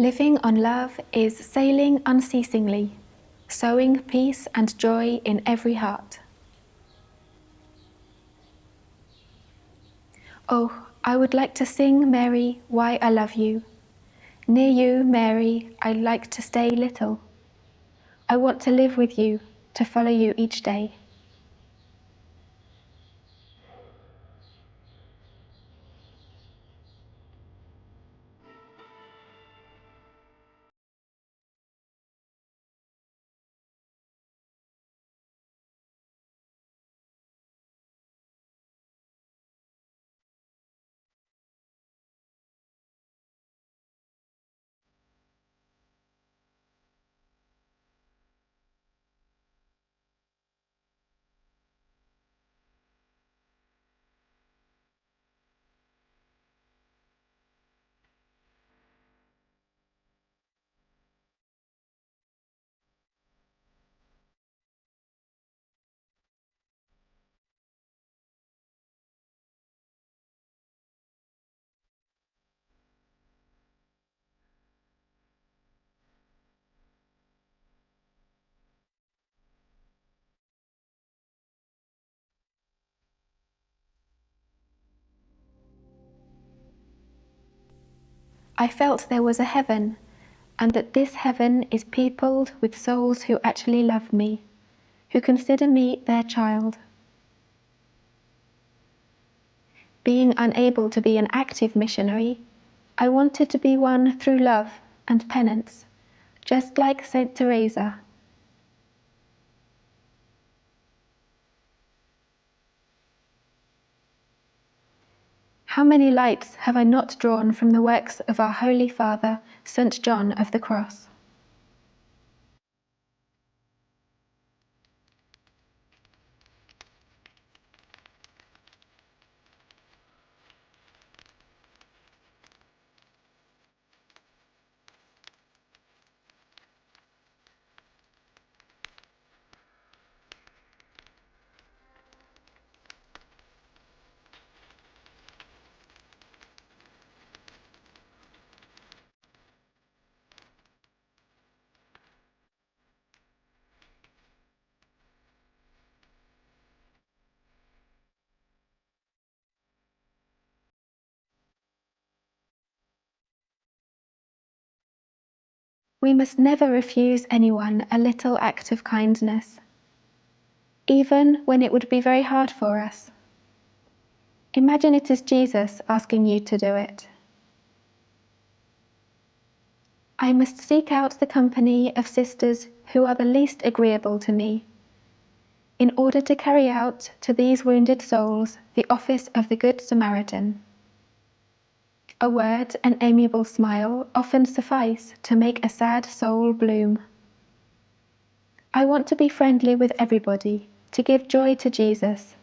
Living on love is sailing unceasingly, sowing peace and joy in every heart. Oh, I would like to sing, Mary, why I love you. Near you, Mary, I like to stay little. I want to live with you, to follow you each day. I felt there was a heaven, and that this heaven is peopled with souls who actually love me, who consider me their child. Being unable to be an active missionary, I wanted to be one through love and penance, just like Saint Teresa. How many lights have I not drawn from the works of our Holy Father, St. John of the Cross? We must never refuse anyone a little act of kindness, even when it would be very hard for us. Imagine it is Jesus asking you to do it. I must seek out the company of sisters who are the least agreeable to me, in order to carry out to these wounded souls the office of the Good Samaritan. A word, an amiable smile often suffice to make a sad soul bloom. I want to be friendly with everybody, to give joy to Jesus,